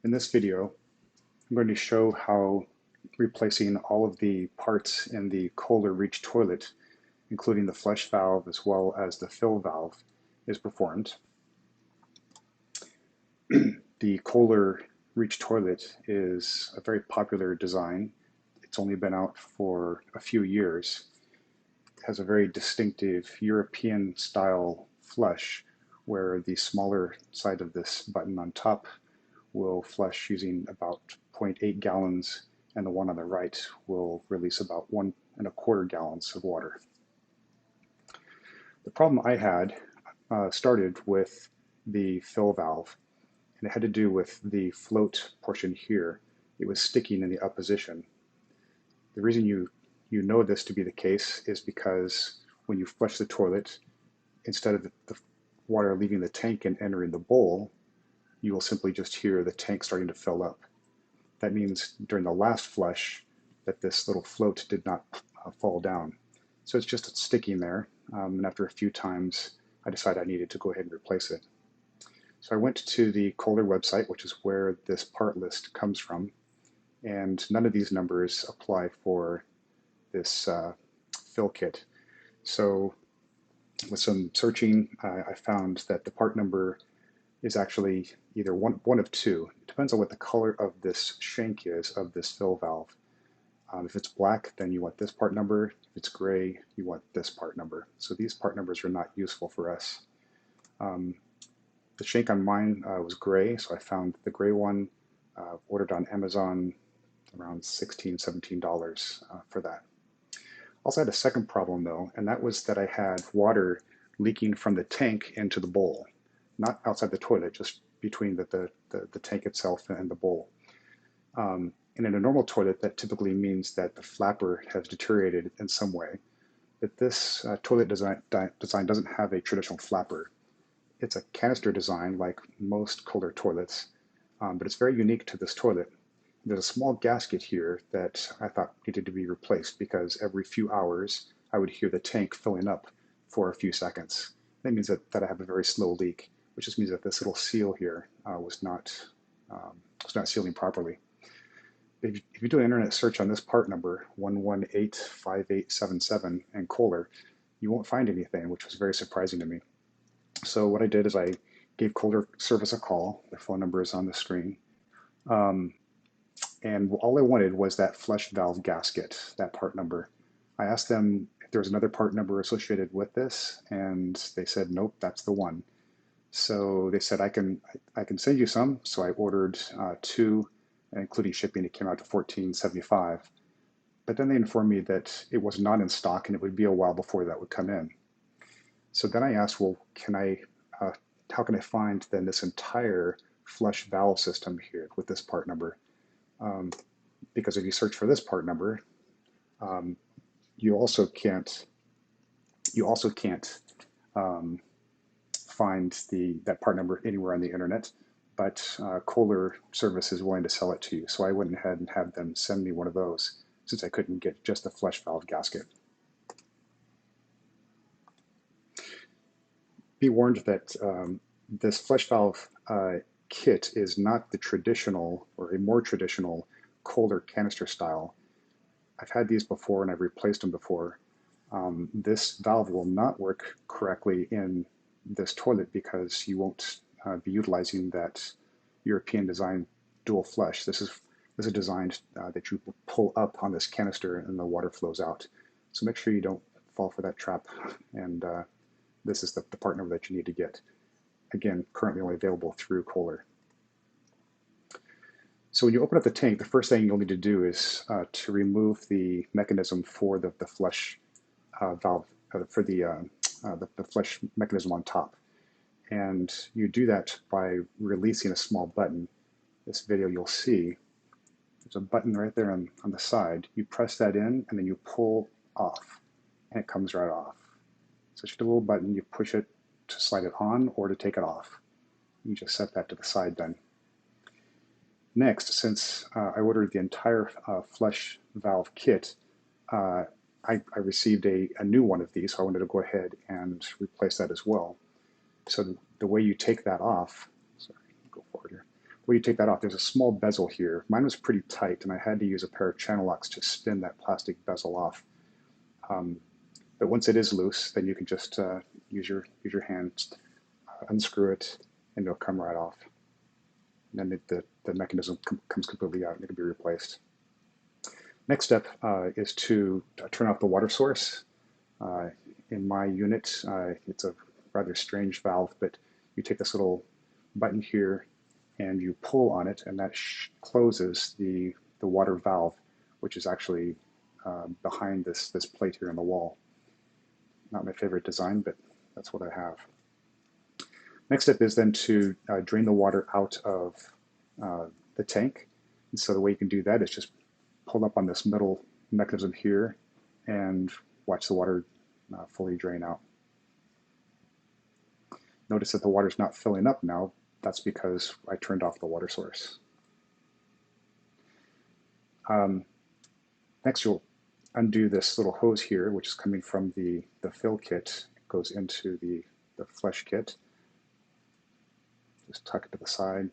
In this video, I'm going to show how replacing all of the parts in the Kohler Reach Toilet, including the flush valve as well as the fill valve, is performed. The Kohler Reach Toilet is a very popular design. It's only been out for a few years. It has a very distinctive European style flush where the smaller side of this button on top will flush using about 0.8 gallons, and the one on the right will release about 1¼ gallons of water. The problem I had started with the fill valve, and it had to do with the float portion here. It was sticking in the up position. The reason you know this to be the case is because when you flush the toilet, instead of the water leaving the tank and entering the bowl, you will simply just hear the tank starting to fill up. That means during the last flush that this little float did not fall down. So it's just sticking there, and after a few times I decided I needed to go ahead and replace it. So I went to the Kohler website, which is where this part list comes from, and none of these numbers apply for this fill kit. So with some searching, I found that the part number is actually either one of two. It depends on what the color of this shank is of this fill valve. If it's black, then you want this part number. If it's gray, you want this part number. So these part numbers are not useful for us. The shank on mine was gray, so I found the gray one, ordered on Amazon, around $16, $17 for that. Also had a second problem though, and that was that I had water leaking from the tank into the bowl. Not outside the toilet, just between the tank itself and the bowl. And in a normal toilet, that typically means that the flapper has deteriorated in some way. But this toilet design doesn't have a traditional flapper. It's a canister design like most Kohler toilets, but it's very unique to this toilet. There's a small gasket here that I thought needed to be replaced because every few hours I would hear the tank filling up for a few seconds. That means that I have a very slow leak, which just means that this little seal here was not sealing properly. If you do an internet search on this part number, 1185877 and Kohler, you won't find anything, which was very surprising to me. So what I did is I gave Kohler service a call. The phone number is on the screen. And all I wanted was that flush valve gasket, that part number. I asked them if there was another part number associated with this, and they said, nope, that's the one. So they said, I can send you some. So I ordered two, including shipping. It came out to $14.75. But then they informed me that it was not in stock and it would be a while before that would come in. So then I asked, well, how can I find then this entire flush valve system here with this part number? Because if you search for this part number, you also can't find that part number anywhere on the internet, but Kohler service is willing to sell it to you. So I went ahead and had them send me one of those since I couldn't get just the flush valve gasket. Be warned that this flush valve kit is not the traditional or a more traditional Kohler canister style. I've had these before and I've replaced them before. This valve will not work correctly in this toilet because you won't be utilizing that European design dual flush. This is designed that you pull up on this canister and the water flows out. So make sure you don't fall for that trap, and this is the part number that you need to get. Again, currently only available through Kohler. So when you open up the tank, the first thing you'll need to do is to remove the mechanism for the flush valve, for the flush mechanism on top. And you do that by releasing a small button. This video you'll see, there's a button right there on the side. You press that in and then you pull off and it comes right off. So it's just a little button, you push it to slide it on or to take it off. You just set that to the side then. Next, since I ordered the entire flush valve kit, I received a new one of these, so I wanted to go ahead and replace that as well. So the way you take that off, sorry, go forward here. When you take that off, there's a small bezel here. Mine was pretty tight, and I had to use a pair of channel locks to spin that plastic bezel off. But once it is loose, then you can just use your hand, unscrew it, and it'll come right off. And then the mechanism comes completely out, and it can be replaced. Next step is to turn off the water source. In my unit, it's a rather strange valve, but you take this little button here and you pull on it, and that closes the water valve, which is actually behind this plate here on the wall. Not my favorite design, but that's what I have. Next step is then to drain the water out of the tank. And so the way you can do that is just pull up on this middle mechanism here and watch the water fully drain out. Notice that the water's not filling up now. That's because I turned off the water source. Next, you'll undo this little hose here, which is coming from the fill kit. It goes into the flush kit. Just tuck it to the side.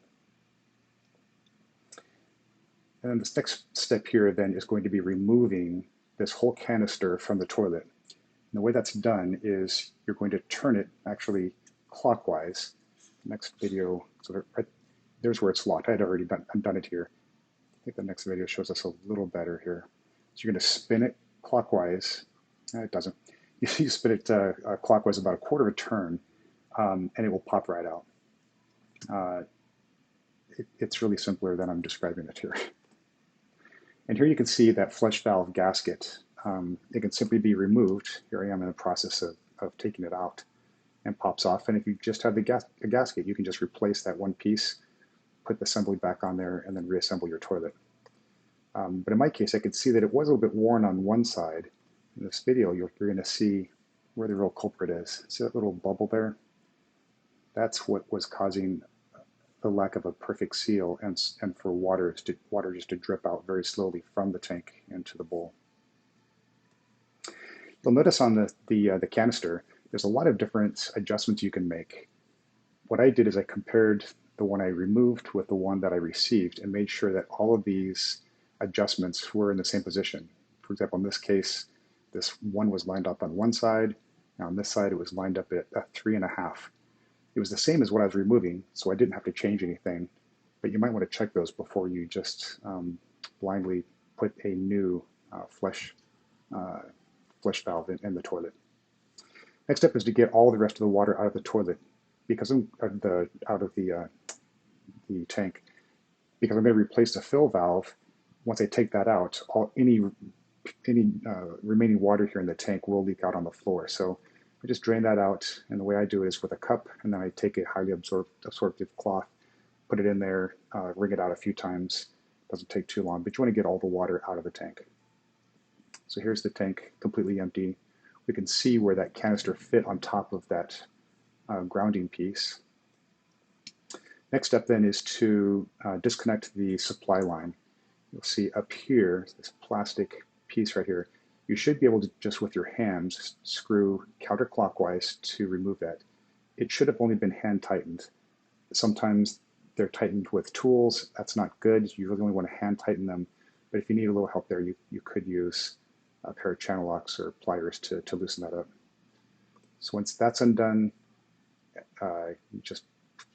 And then this next step here then is going to be removing this whole canister from the toilet. And the way that's done is you're going to turn it actually clockwise. Next video, so there's where it's locked. I had already done it here. I think the next video shows us a little better here. So you're going to spin it clockwise. It doesn't. You spin it clockwise about a quarter of a turn, and it will pop right out. It's really simpler than I'm describing it here. And here you can see that flush valve gasket. It can simply be removed. Here I am in the process of taking it out, and pops off. And if you just have the gasket, you can just replace that one piece, put the assembly back on there, and then reassemble your toilet. But in my case, I could see that it was a little bit worn on one side. In this video, you're going to see where the real culprit is. See that little bubble there? That's what was causing the lack of a perfect seal, and for water just to drip out very slowly from the tank into the bowl. You'll notice on the canister, there's a lot of different adjustments you can make. What I did is I compared the one I removed with the one that I received and made sure that all of these adjustments were in the same position. For example, in this case, this one was lined up on one side, and on this side it was lined up at 3.5. It was the same as what I was removing, so I didn't have to change anything, but you might want to check those before you just blindly put a new flush valve in the toilet. Next step is to get all the rest of the water out of the toilet, out of the tank. Because I'm going to replace the fill valve, once I take that out, any remaining water here in the tank will leak out on the floor. So I just drain that out, and the way I do it is with a cup, and then I take a highly absorptive cloth, put it in there, wring it out a few times. Doesn't take too long, but you want to get all the water out of the tank. So here's the tank completely empty. We can see where that canister fit on top of that grounding piece. Next step then is to disconnect the supply line. You'll see up here, this plastic piece right here. You should be able to just with your hands screw counterclockwise to remove that. It should have only been hand tightened. Sometimes they're tightened with tools. That's not good. You really only want to hand tighten them. But if you need a little help there, you could use a pair of channel locks or pliers to loosen that up. So once that's undone, just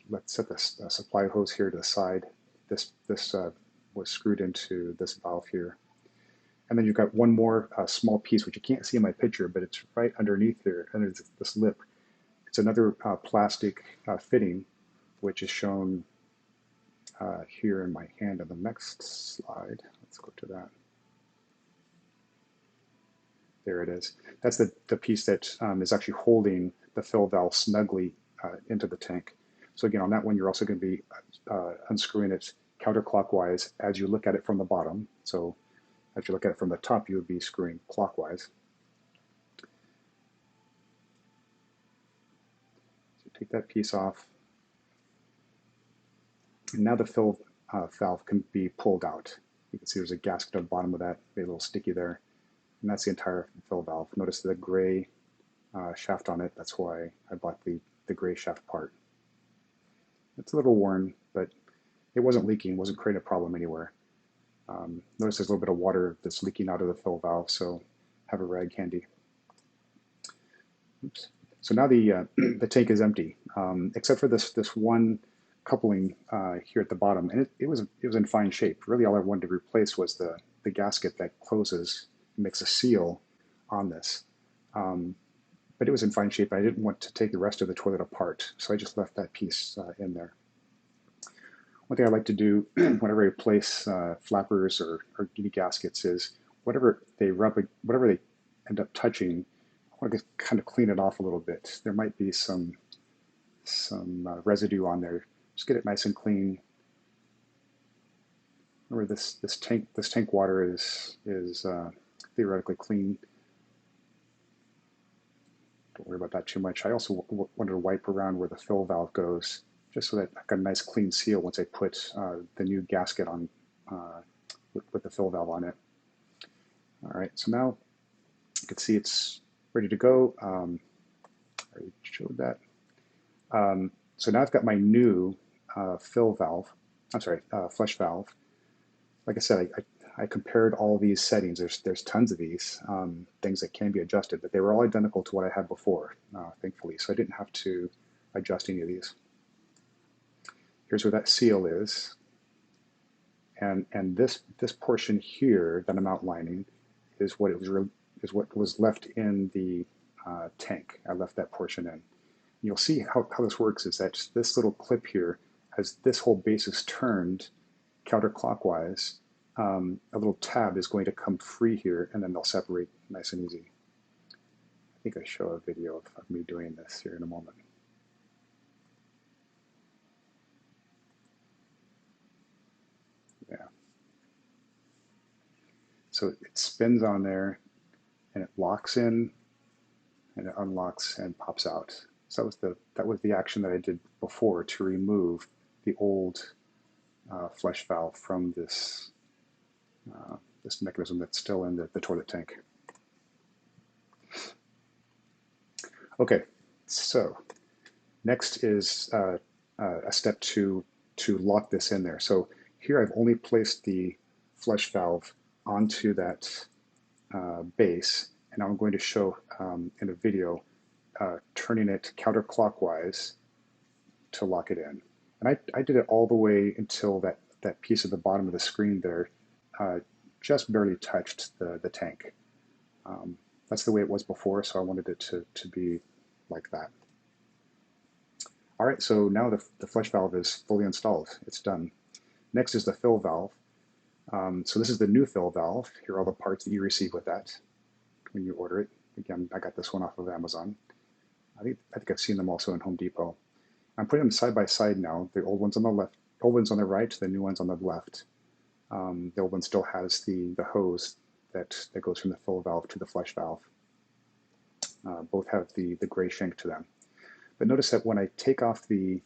let's set this supply hose here to the side. This was screwed into this valve here. And then you've got one more small piece, which you can't see in my picture, but it's right underneath there, under this lip. It's another plastic fitting, which is shown here in my hand on the next slide. Let's go to that. There it is. That's the piece that is actually holding the fill valve snugly into the tank. So again, on that one, you're also going to be unscrewing it counterclockwise as you look at it from the bottom. So as you look at it from the top, you would be screwing clockwise. So take that piece off. And now the fill valve can be pulled out. You can see there's a gasket on the bottom of that, a little sticky there. And that's the entire fill valve. Notice the gray shaft on it. That's why I bought the gray shaft part. It's a little worn, but it wasn't leaking, wasn't creating a problem anywhere. Notice there's a little bit of water that's leaking out of the fill valve, so have a rag handy. Oops. So now the the tank is empty, except for this one coupling here at the bottom, and it was in fine shape. Really, all I wanted to replace was the gasket that closes, makes a seal on this. But it was in fine shape. I didn't want to take the rest of the toilet apart, so I just left that piece in there. One thing I like to do whenever I replace flappers or gaskets is whatever they end up touching, I want to kind of clean it off a little bit. There might be some residue on there. Just get it nice and clean. Remember this tank water is theoretically clean. Don't worry about that too much. I also wanted to wipe around where the fill valve goes, just so that I've got a nice clean seal once I put the new gasket on with the fill valve on it. All right, so now you can see it's ready to go. I already showed that. So now I've got my new fill valve, I'm sorry, flush valve. Like I said, I compared all these settings. There's tons of these things that can be adjusted, but they were all identical to what I had before, thankfully. So I didn't have to adjust any of these. Here's where that seal is, and this portion here that I'm outlining is what was left in the tank. I left that portion in. You'll see how this works is that this little clip here, as this whole base is turned counterclockwise, a little tab is going to come free here, and then they'll separate nice and easy. I think I show a video of me doing this here in a moment. Yeah. So it spins on there, and it locks in, and it unlocks and pops out. So that was the action that I did before to remove the old flush valve from this this mechanism that's still in the toilet tank. Okay, so next is a step to lock this in there. So here I've only placed the flush valve onto that base, and I'm going to show in a video turning it counterclockwise to lock it in. And I did it all the way until that piece at the bottom of the screen there just barely touched the tank. That's the way it was before, so I wanted it to be like that. All right, so now the flush valve is fully installed. It's done. Next is the fill valve. So this is the new fill valve. Here are all the parts that you receive with that when you order it. Again, I got this one off of Amazon. I think I've seen them also in Home Depot. I'm putting them side by side now. The old one's on the left, old one's on the right, the new one's on the left. The old one still has the hose that goes from the fill valve to the flush valve. Both have the gray shank to them. But notice that when I take off the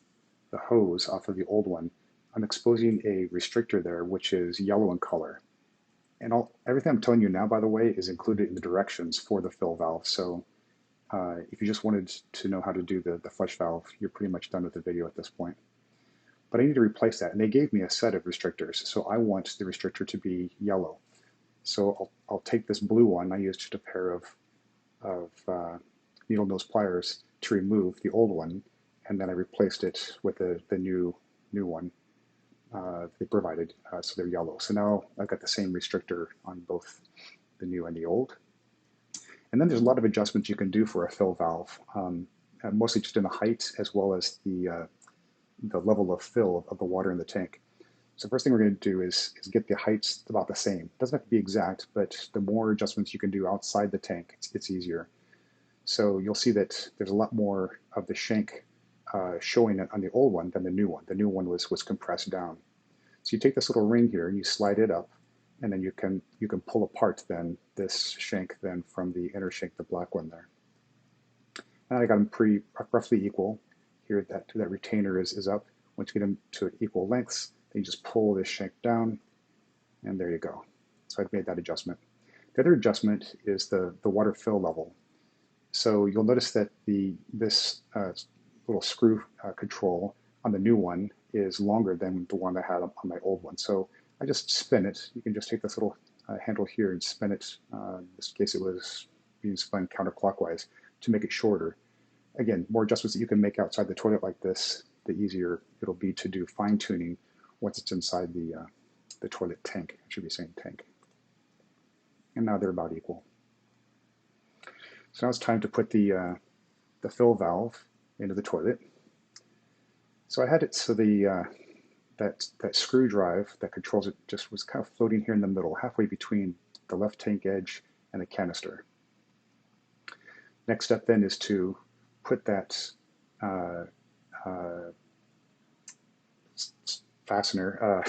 hose off of the old one, I'm exposing a restrictor there, which is yellow in color. And everything I'm telling you now, by the way, is included in the directions for the fill valve. So if you just wanted to know how to do the flush valve, you're pretty much done with the video at this point. But I need to replace that. And they gave me a set of restrictors. So I want the restrictor to be yellow. So I'll take this blue one. I used just a pair of needle nose pliers to remove the old one, and then I replaced it with the new one they provided, so they're yellow. So now I've got the same restrictor on both the new and the old. And then there's a lot of adjustments you can do for a fill valve, mostly just in the height as well as the level of fill of the water in the tank. So first thing we're going to do is get the heights about the same. It doesn't have to be exact, but the more adjustments you can do outside the tank, it's easier. So you'll see that there's a lot more of the shank showing on the old one than the new one. The new one was compressed down. So you take this little ring here and you slide it up, and then you can pull apart then this shank then from the inner shank, the black one there. And I got them roughly equal. Here that retainer is up. Once you get them to equal lengths, then you just pull this shank down, and there you go. So I've made that adjustment. The other adjustment is the water fill level. So you'll notice that this little screw control on the new one is longer than the one I had on my old one. So I just spin it. You can just take this little handle here and spin it. In this case, it was being spun counterclockwise to make it shorter. Again, more adjustments that you can make outside the toilet like this, the easier it'll be to do fine tuning once it's inside the toilet tank. I should be saying tank. And now they're about equal. So now it's time to put the fill valve into the toilet. So I had it so that screw drive that controls it just was kind of floating here in the middle, halfway between the left tank edge and the canister. Next step then is to put that fastener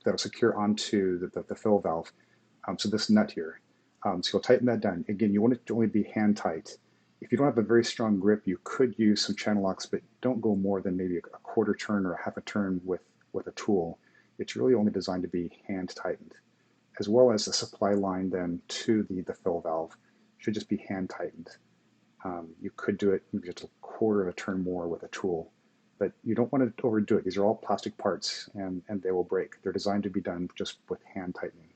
that'll secure onto the fill valve. So this nut here. So you'll tighten that down. Again, you want it to only be hand tight. If you don't have a very strong grip, you could use some channel locks, but don't go more than maybe a quarter turn or a half a turn with a tool. It's really only designed to be hand tightened, as well as the supply line then to the fill valve should just be hand tightened. You could do it maybe just a quarter of a turn more with a tool, but you don't want to overdo it. These are all plastic parts and they will break. They're designed to be done just with hand tightening.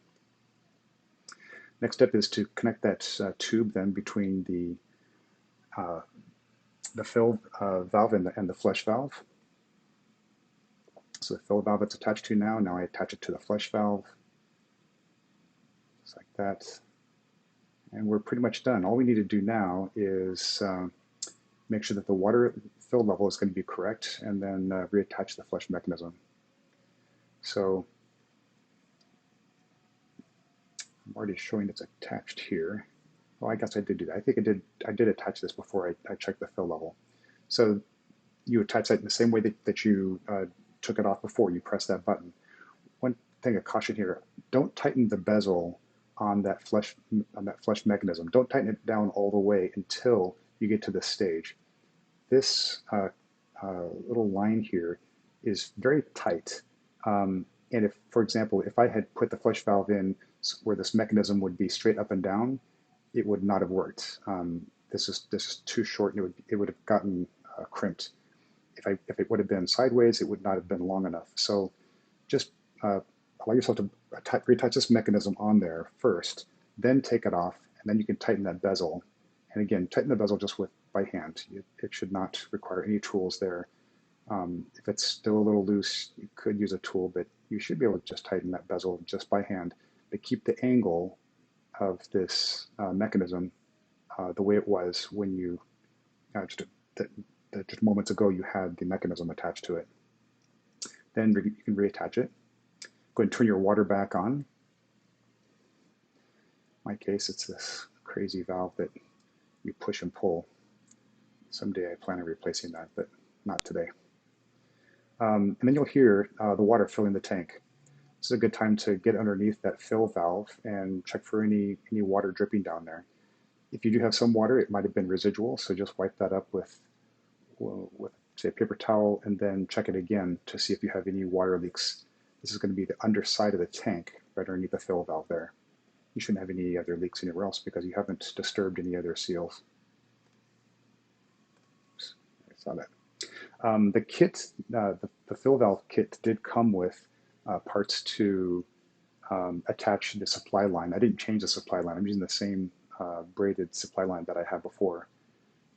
Next step is to connect that tube then between the fill valve and the flush valve. So the fill valve it's attached to now I attach it to the flush valve, just like that. And we're pretty much done. All we need to do now is make sure that the water fill level is going to be correct, and then reattach the flush mechanism. So I'm already showing it's attached here. Well, I guess I did do that. I think I did attach this before I checked the fill level. So you attach that in the same way that you took it off before. You press that button. One thing of caution here: don't tighten the bezel on that flush mechanism. Don't tighten it down all the way until you get to this stage. This little line here is very tight. And if, for example, if I had put the flush valve in where this mechanism would be straight up and down, it would not have worked. This is too short, and it would have gotten crimped. If it would have been sideways, it would not have been long enough. So just allow yourself to retouch this mechanism on there first, then take it off, and then you can tighten that bezel. And again, tighten the bezel just by hand. It should not require any tools there. If it's still a little loose, you could use a tool, but you should be able to just tighten that bezel just by hand. But keep the angle of this mechanism the way it was when you just moments ago you had the mechanism attached to it. Then you can reattach it. Go ahead and turn your water back on. In my case, it's this crazy valve that you push and pull. Someday I plan on replacing that, but not today. And then you'll hear the water filling the tank. This is a good time to get underneath that fill valve and check for any water dripping down there. If you do have some water, it might have been residual, so just wipe that up with say, a paper towel, and then check it again to see if you have any water leaks. This is going to be the underside of the tank, right underneath the fill valve there. You shouldn't have any other leaks anywhere else because you haven't disturbed any other seals. Oops, I saw that. The kit, the fill valve kit did come with parts to attach the supply line. I didn't change the supply line. I'm using the same braided supply line that I had before.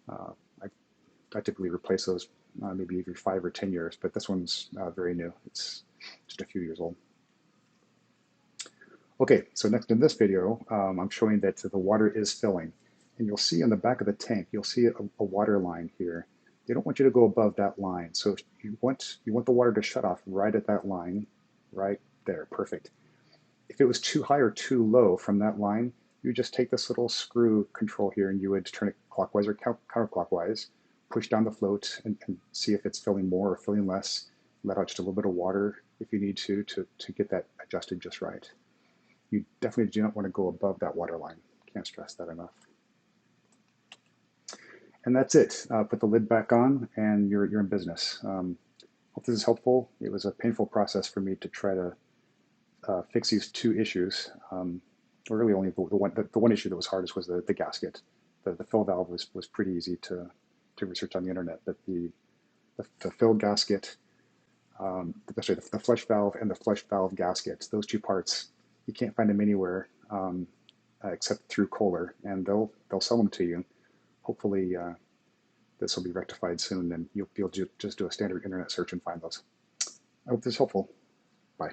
I typically replace those maybe every 5 or 10 years, but this one's very new. It's just a few years old. Okay, so next in this video, I'm showing that the water is filling. And you'll see on the back of the tank, you'll see a water line here. They don't want you to go above that line. So if you want the water to shut off right at that line, right there, perfect. If it was too high or too low from that line, you would just take this little screw control here and you would turn it clockwise or counterclockwise, push down the float and see if it's filling more or filling less. Let out just a little bit of water if you need to get that adjusted just right. You definitely do not want to go above that water line. Can't stress that enough. And that's it. Put the lid back on and you're in business. Hope this is helpful. It was a painful process for me to try to fix these two issues. Or really only the one issue that was hardest was the gasket. The fill valve was pretty easy to research on the internet, but the the fill gasket, the flush valve and the flush valve gaskets. Those two parts, you can't find them anywhere except through Kohler, and they'll sell them to you. Hopefully, this will be rectified soon, and you'll be able to just do a standard internet search and find those. I hope this is helpful. Bye.